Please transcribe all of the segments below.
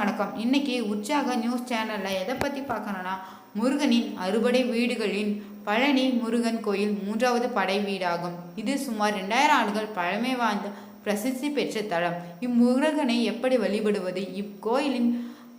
வணக்கம். இன்னைக்கு உற்சாக நியூஸ் சேனல்ல எதை பத்தி பார்க்கணும்னா, முருகனின் அறுபடை வீடுகளின் பழனி முருகன் கோயில் 3வது படை வீடாகும். இது சுமார் 2000 ஆண்டுகள் பழமை வாய்ந்த பிரசித்தி பெற்ற தலம். இம்முருகனை எப்படி வழிபடுவது, இக்கோயிலின்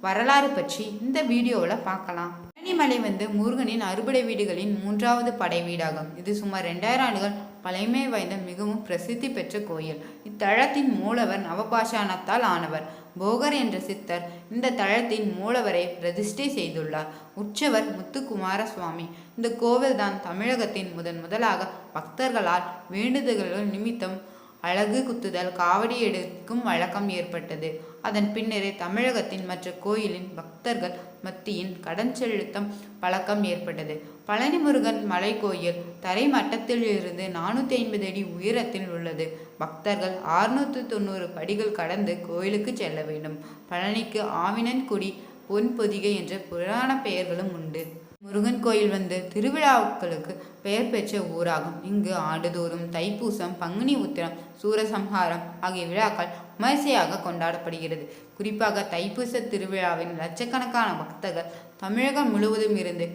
வரலாறு பற்றி இந்த வீடியோவில் பார்க்கலாம். பழனிமலை முருகனின் அறுபடை வீடுகளின் 3வது படை வீடாகும். இது சுமார் 2000 ஆண்டுகள் பழமை வாய்ந்த மிகவும் பிரசித்தி பெற்ற கோயில். இத்தலத்தின் மூலவர் நவபாஷாணத்தால் ஆனவர். போகர் என்ற சித்தர் இந்த தலத்தின் மூலவரை பிரதிஷ்டை செய்துள்ளார். உற்சவர் முத்துக்குமார சுவாமி. இந்த கோவில்தான் தமிழகத்தின் முதலாக பக்தர்களால் வேண்டுதல்கள் நிமித்தம் அழகு குத்துதல், காவடி எடுக்கும் வழக்கம் ஏற்பட்டது. அதன் பின்னரே தமிழகத்தின் மற்ற கோயிலின் பக்தர்கள் மத்தியின் கடன் செலுத்தும் பழக்கம் ஏற்பட்டது. பழனி முருகன் மலை கோயில் தரை மட்டத்தில் இருந்து 450 அடி உயரத்தில் உள்ளது. பக்தர்கள் 690 படிகள் கடந்து கோயிலுக்கு செல்ல வேண்டும். பழனிக்கு ஆவினன்குடி, பொன்பொதிகை என்ற புராண பெயர்களும் உண்டு. முருகன் கோயில் திருவிழாக்களுக்கு பெயர் பெற்ற ஊராகும். இங்கு ஆண்டுதோறும் தைப்பூசம், பங்குனி உத்திரம், சூரசம்ஹாரம் ஆகிய விழாக்கள் விமர்சையாக கொண்டாடப்படுகிறது. குறிப்பாக தைப்பூச திருவிழாவின் லட்சக்கணக்கான பக்தர்கள் தமிழகம் முழுவதும் இருந்து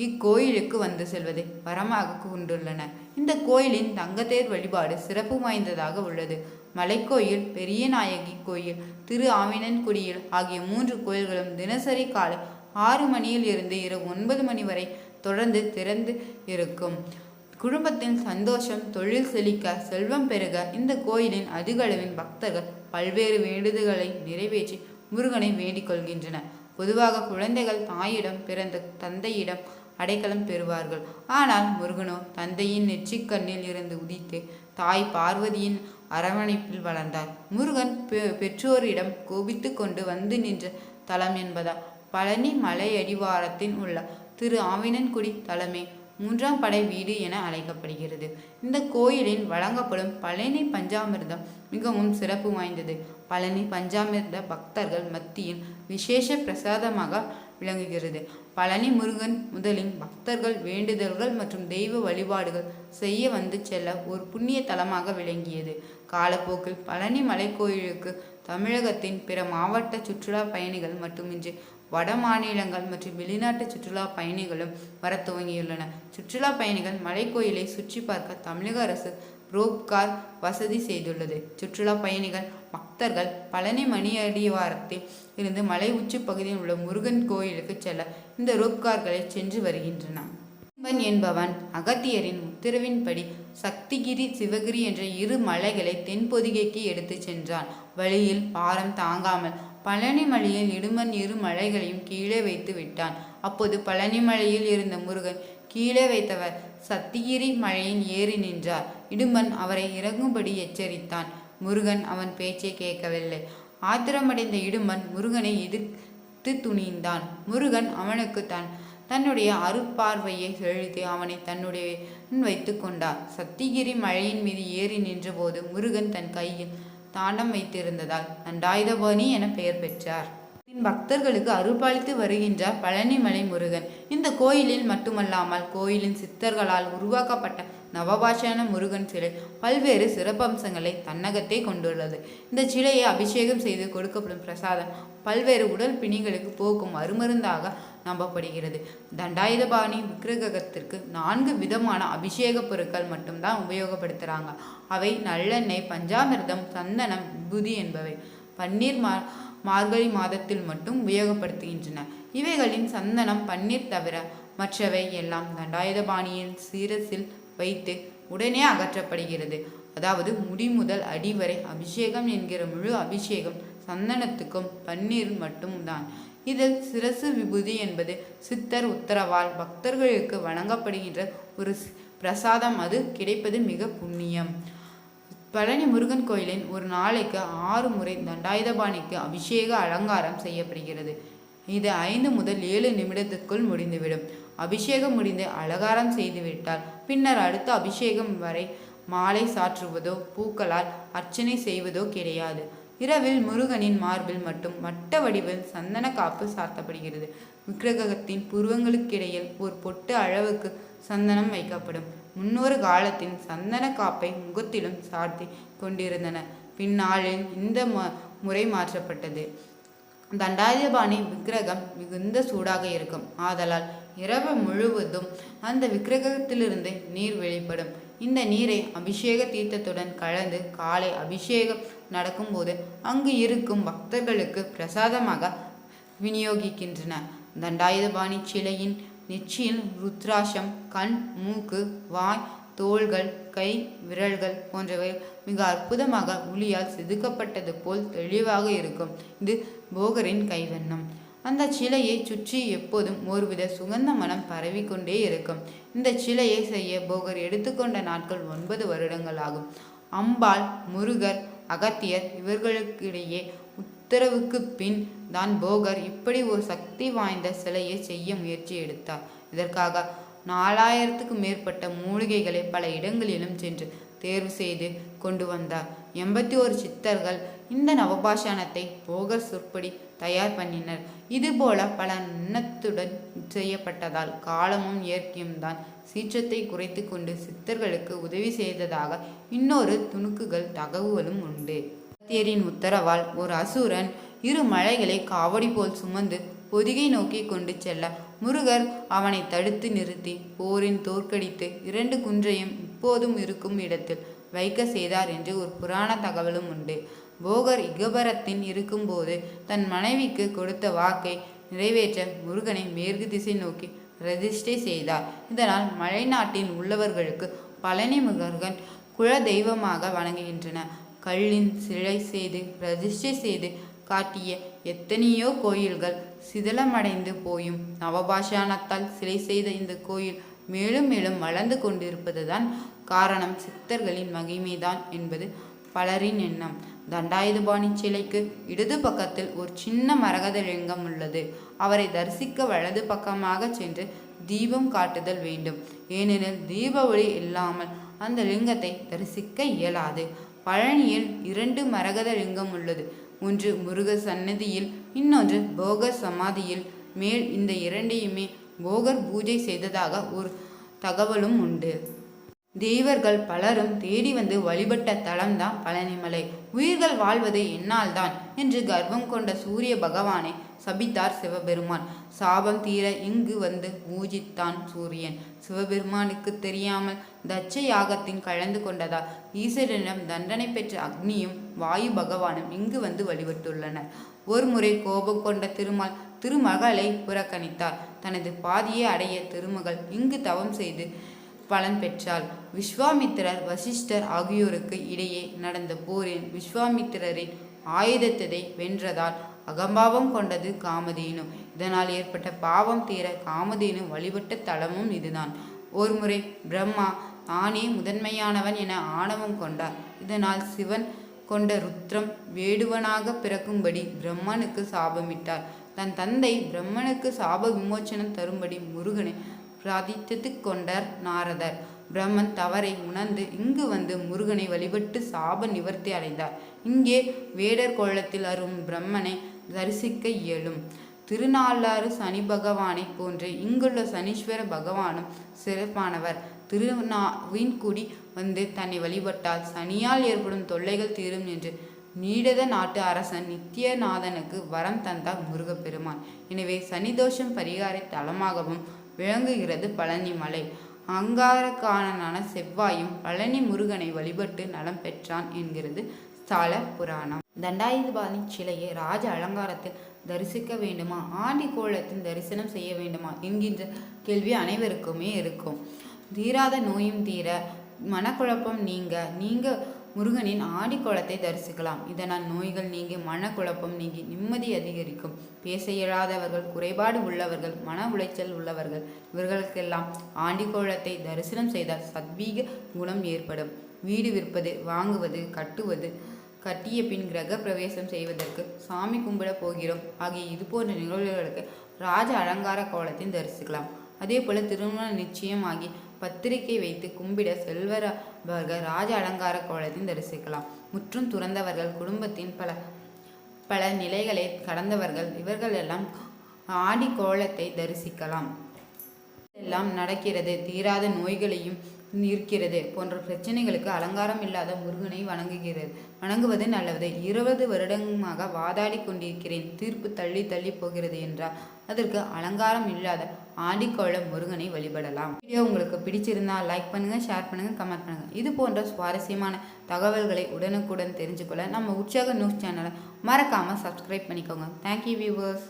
இக்கோயிலுக்கு செல்வதை வரமாக கொண்டுள்ளனர். இந்த கோயிலின் தங்கத்தேர் வழிபாடு சிறப்பு வாய்ந்ததாக உள்ளது. மலைக்கோயில், பெரிய நாயகி கோயில், திரு ஆவினன்குடியில் ஆகிய 3 கோயில்களும் தினசரி காலை 6 மணியில் இருந்து இரவு 9 மணி வரை தொடர்ந்து திறந்து இருக்கும். குடும்பத்தின் சந்தோஷம், தொழில் செழிக்க, செல்வம் பெருக இந்த கோயிலின் அதிகளவின் பக்தர்கள் பல்வேறு வேண்டுதல்களை நிறைவேற்றி முருகனை வேண்டிக் கொள்கின்றனர். பொதுவாக குழந்தைகள் தாயிடம் பிறந்த தந்தையிடம் அடைக்கலம் பெறுவார்கள். ஆனால் முருகனோ தந்தையின் நெற்றிக்கண்ணில் இருந்து உதித்து தாய் பார்வதியின் அரவணைப்பில் வளர்ந்தார். முருகன் பெற்றோரிடம் கோபித்து கொண்டு நின்ற தலம் என்பதால் பழனி மலை அடிவாரத்தில் உள்ள திரு ஆவினன்குடி தலமே 3ஆம் படை வீடு என அழைக்கப்படுகிறது. இந்த கோயிலில் வழங்கப்படும் பழனி பஞ்சாமிர்தம் மிகவும் சிறப்பு வாய்ந்தது. பழனி பஞ்சாமிர்த பக்தர்கள் மத்தியில் விசேஷ பிரசாதமாக விளங்குகிறது. பழனி முருகன் முதலில் பக்தர்கள் வேண்டுதல்கள் மற்றும் தெய்வ வழிபாடுகள் செய்ய செல்ல ஒரு புண்ணிய தலமாக விளங்கியது. காலப்போக்கில் பழனி மலை கோயிலுக்கு தமிழகத்தின் பிற மாவட்ட சுற்றுலா பயணிகள் மட்டுமின்றி வட மாநிலங்கள் மற்றும் வெளிநாட்டு சுற்றுலா பயணிகளும் வர துவங்கியுள்ளன. சுற்றுலா பயணிகள் மலைக்கோயிலை சுற்றி பார்க்க தமிழக அரசு ரோப் கார் வசதி செய்துள்ளது. சுற்றுலா பயணிகள் பக்தர்கள் பழனி மணி அடிவாரத்தில் இருந்து மலை உச்சி பகுதியில் உள்ள முருகன் கோயிலுக்கு செல்ல இந்த ரோப் கார்களை சென்று வருகின்றன. என்பவன் அகத்தியரின் உத்தரவின்படி சக்திகிரி, சிவகிரி என்ற 2 மலைகளை தென்பொதிகைக்கு எடுத்து சென்றான். வழியில் பாரம் தாங்காமல் பழனி மலையில் இடுமன் 2 மலைகளையும் கீழே வைத்து விட்டான். அப்போது பழனி மலையில் இருந்த முருகன் கீழே வைத்தவர் சத்திகிரி மலையில் ஏறி நின்றார். இடுமன் அவரை இறங்கும்படி எச்சரித்தான். முருகன் அவன் பேச்சை கேட்கவில்லை. ஆத்திரமடைந்த இடுமன் முருகனை எதிர்த்து துணிந்தான். முருகன் அவனுக்கு தன்னுடைய அருட்பார்வையை செலுத்தி அவனை தன்னுடைய வைத்து கொண்டார். சத்திகிரி மலையின் மீது ஏறி நின்றபோது முருகன் தன் கையில் தாண்டம் வைத்திருந்ததால் தண்டாயுதபாணி என பெயர் பெற்றார். பக்தர்களுக்கு அருள்பாலித்து வருகின்றார் பழனிமலை முருகன். இந்த கோயிலில் மட்டுமல்லாமல் கோயிலின் சித்தர்களால் உருவாக்கப்பட்ட நவபாஷான முருகன் சிலை பல்வேறு சிறப்பம்சங்களை தன்னகத்தே கொண்டுள்ளது. இந்த சிலையை அபிஷேகம் செய்து கொடுக்கப்படும் பிரசாதம் பல்வேறு உடல் பிணிகளுக்கு போக்கும் அருமருந்தாக நம்பப்படுகிறது. தண்டாயுதபாணி விக்கிரகத்திற்கு 4 விதமான அபிஷேக பொருட்கள் மட்டும்தான் உபயோகப்படுத்துகிறாங்க. அவை நல்லெண்ணெய், பஞ்சாமிர்தம், சந்தனம், விபூதி என்பவை. பன்னீர் மார்கழி மாதத்தில் மட்டும் உபயோகப்படுத்துகின்றன. இவைகளின் சந்தனம், பன்னீர் தவிர மற்றவை எல்லாம் தண்டாயுதபாணியின் சீரசில் வைத்து உடனே அகற்றப்படுகிறது. அதாவது முடி முதல் அடி வரை அபிஷேகம் என்கிற முழு அபிஷேகம் சந்தனத்துக்கும் பன்னீர் மட்டும்தான். இதில் சிரசு விபூதி என்பது சித்தர் உத்தரவால் பக்தர்களுக்கு வழங்கப்படுகின்ற ஒரு பிரசாதம். அது கிடைப்பது மிக புண்ணியம். பழனி முருகன் கோயிலின் ஒரு நாளைக்கு 6 முறை தண்டாயுதபாணிக்கு அபிஷேக அலங்காரம் செய்யப்படுகிறது. இது 5 முதல் 7 நிமிடத்துக்குள் முடிந்துவிடும். அபிஷேகம் முடிந்து அலங்காரம் செய்துவிட்டால் பின்னர் அடுத்த அபிஷேகம் வரை மாலை சாற்றுவதோ பூக்களால் அர்ச்சனை செய்வதோ கிடையாது. இரவில் முருகனின் மார்பில் மட்டும் வட்ட வடிவில் சந்தன காப்பு சாத்தப்படுகிறது. விக்கிரகத்தின் புருவங்களுக்கிடையில் ஒரு பொட்டு அளவுக்கு சந்தனம் வைக்கப்படும். முன்னொரு காலத்தின் சந்தன காப்பை முகத்திலும் சார்த்தி கொண்டிருந்தனர். பின்னாளில் இந்த முறை மாற்றப்பட்டது. தண்டாயுதபாணி விக்கிரகம் மிகுந்த சூடாக இருக்கும். ஆதலால் இரவு முழுவதும் அந்த விக்கிரகத்திலிருந்து நீர் வெளிப்படும். இந்த நீரை அபிஷேக தீர்த்தத்துடன் கலந்து காலை அபிஷேகம் நடக்கும்போது அங்கு இருக்கும் பக்தர்களுக்கு பிரசாதமாக விநியோகிக்கின்றன. தண்டாயுதபாணி சிலையின் நெற்றியில் ருத்ராட்சம், கண், மூக்கு, வாய், தோள்கள், கை, விரல்கள் போன்றவை மிக அற்புதமாக ஒளியால் செதுக்கப்பட்டது போல் தெளிவாக இருக்கும். இது போகரின் கைவண்ணம். அந்த சிலையை சுற்றி எப்போதும் ஒருவித சுகந்த மனம் பரவிக்கொண்டே இருக்கும். இந்த சிலையை செய்ய போகர் எடுத்துக்கொண்ட நாட்கள் 9 வருடங்கள் ஆகும். அம்பாள், முருகர், அகத்தியர் இவர்களுக்கிடையே உத்தரவுக்கு பின் தான் போகர் இப்படி ஒரு சக்தி வாய்ந்த சிலையை செய்ய முயற்சி எடுத்தார். இதற்காக 4000க்கும் மேற்பட்ட மூலிகைகளை பல இடங்களிலும் சென்று தேர்வு செய்து கொண்டு வந்தார். 81 சித்தர்கள் இந்த நவபாஷாணத்தை போகர் சொற்படி தயார் பண்ணினர். இதுபோல பல எண்ணத்துடன் செய்யப்பட்டதால் காலமும் இயற்கையும் தான் சீற்றத்தை குறைத்து கொண்டு சித்தர்களுக்கு உதவி செய்ததாக இன்னொரு துணுக்குகள் தகவலும் உண்டு. அகத்தியரின் உத்தரவால் ஒரு அசுரன் 2 மலைகளை காவடி போல் சுமந்து பொதிகை நோக்கி கொண்டு செல்ல முருகர் அவனை தடுத்து நிறுத்தி போரின் தோற்கடித்து 2 குன்றையும் இப்போதும் இருக்கும் இடத்தில் வைக்க செய்தார் என்று ஒரு புராண தகவலும் உண்டு. போகர் இகபரத்தின் இருக்கும்போது தன் மனைவிக்கு கொடுத்த வாக்கை நிறைவேற்ற முருகனை மேற்கு திசை நோக்கி பிரதிஷ்டை செய்தார். இதனால் மலைநாட்டில் உள்ளவர்களுக்கு பழனி முருகன் குல தெய்வமாக வணங்குகின்றனர். கல்லின் சிலை செய்து பிரதிஷ்டை செய்து காட்டிய எத்தனையோ கோயில்கள் சிதிலமடைந்து போயும் நவபாஷாணத்தால் சிலை செய்த இந்த கோயில் மேலும் மேலும் வளர்ந்து கொண்டிருப்பதுதான் காரணம். சித்தர்களின் மகிமைதான் என்பது பலரின் எண்ணம். தண்டாயுதபாணி சிலைக்கு இடது பக்கத்தில் ஒரு சின்ன மரகத லிங்கம் உள்ளது. அவரை தரிசிக்க வலது பக்கமாக சென்று தீபம் காட்டுதல் வேண்டும். ஏனெனில் தீப ஒளி இல்லாமல் அந்த லிங்கத்தை தரிசிக்க இயலாது. பழனியில் 2 மரகத லிங்கம் உள்ளது. ஒன்று முருகர் சன்னதியில், இன்னொன்று போகர் சமாதியில். மேல் இந்த 2ஐயுமே போகர் பூஜை செய்ததாக ஒரு தகவலும் உண்டு. தெய்வர்கள் பலரும் தேடி வந்து வழிபட்ட தலம்தான் பழனிமலை. உயிர்கள் வாழ்வது என்னால் தான் என்று கர்வம் கொண்ட சூரிய பகவானை சபித்தார் சிவபெருமான். சாபம் தீர இங்கு வந்து பூஜித்தான் சூரியன். சிவபெருமானுக்கு தெரியாமல் தட்ச யாகத்தின் கலந்து கொண்டதால் ஈஸ்வரனிடம் தண்டனை பெற்ற அக்னியும் வாயு பகவானும் இங்கு வந்து வழிபட்டுள்ளனர். ஒரு முறை கோபம் கொண்ட திருமால் திருமகளை புறக்கணித்தார். தனது பாதியை அடைய திருமகள் இங்கு தவம் செய்து பலன் பெற்றாள். விஸ்வாமித்திரர், வசிஷ்டர் ஆகியோருக்கு இடையே நடந்த போரில் விஸ்வாமித்திரரின் ஆயுதத்தை வென்றதால் அகம்பாவம் கொண்டது காமதேனு. இதனால் ஏற்பட்ட பாவம் தீர காமதேனு வழிபட்ட தலமும் இதுதான். ஒருமுறை பிரம்மா தானே முதன்மையானவன் என ஆணவம் கொண்டார். இதனால் சிவன் கொண்ட ருத்ரம் வேடுவனாக பிறக்கும்படி பிரம்மனுக்கு சாபமிட்டார். தன் தந்தை பிரம்மனுக்கு சாப விமோச்சனம் தரும்படி முருகனை பிரார்த்தித்து கொண்டார் நாரதர். பிரம்மன் தவறை உணர்ந்து இங்கு வந்து முருகனை வழிபட்டு சாப நிவர்த்தி அடைந்தார். இங்கே வேடர் கோலத்தில் அரும் பிரம்மனை தரிசிக்க இயலும். திருநாளாறு சனி பகவானை போன்று இங்குள்ள சனீஸ்வர பகவானும் சிறப்பானவர். திருநாவின்குடி வந்து தன்னை வழிபட்டால் சனியால் ஏற்படும் தொல்லைகள் தீரும் என்று நீடத நாட்டு அரசன் நித்தியநாதனுக்கு வரம் தந்தார் முருகப்பெருமான். எனவே சனிதோஷம் பரிகார தலமாகவும் விளங்குகிறது பழனி மலை. அங்காரக்காரனான செவ்வாயும் பழனி முருகனை வழிபட்டு நலம் பெற்றான் என்கிறது ஸ்தல புராணம். தண்டாயுதபாணி சிலையை ராஜ அலங்காரத்தில் தரிசிக்க வேண்டுமா, ஆண்டி கோலத்தில் தரிசனம் செய்ய வேண்டுமா என்கின்ற கேள்வி அனைவருக்குமே இருக்கும். தீராத நோயும் தீர, மனக்குழப்பம் நீங்க முருகனின் ஆடி கோலத்தை தரிசிக்கலாம். இதனால் நோய்கள் நீங்கி மனக்குழப்பம் நீங்கி நிம்மதி அதிகரிக்கும். பேச இயலாதவர்கள், குறைபாடு உள்ளவர்கள், மன உளைச்சல் உள்ளவர்கள் இவர்களுக்கெல்லாம் ஆண்டி கோலத்தை தரிசனம் செய்தால் சத்வீக குணம் ஏற்படும். வீடு விற்பது, வாங்குவது, கட்டுவது, கட்டிய பின் கிரக பிரவேசம் செய்வதற்கு, சாமி கும்பிட போகிறோம் ஆகிய இது போன்ற நிகழ்வுகளுக்கு ராஜ அலங்கார கோலத்தை தரிசிக்கலாம். அதே போல திருமண நிச்சயமாகி பத்திரிகை வைத்து கும்பிட செல்வர்கள் ராஜ அலங்கார கோலத்தையும் தரிசிக்கலாம். முற்றும் துறந்தவர்கள், குடும்பத்தின் பல நிலைகளை கடந்தவர்கள் இவர்கள் எல்லாம் ஆடி கோலத்தை தரிசிக்கலாம். எல்லாம் நடக்கிறது. தீராத நோய்களையும் இருக்கிறது போன்ற பிரச்சனைகளுக்கு அலங்காரம் இல்லாத முருகனை வணங்குவது நல்லது. 20 வருடமாக வாதாடி கொண்டிருக்கிறேன், தீர்ப்பு தள்ளி தள்ளி போகிறது என்றால் அதற்கு அலங்காரம் இல்லாத ஆடிக்கோள முருகனை வழிபடலாம். வீடியோ உங்களுக்கு பிடிச்சிருந்தா லைக் பண்ணுங்க, ஷேர் பண்ணுங்க, கமெண்ட் பண்ணுங்க. இது போன்ற சுவாரஸ்யமான தகவல்களை உடனுக்குடன் தெரிஞ்சுக்கொள்ள நம்ம உற்சாக நியூஸ் சேனலை மறக்காம சப்ஸ்கிரைப் பண்ணிக்கோங்க. Thank you viewers.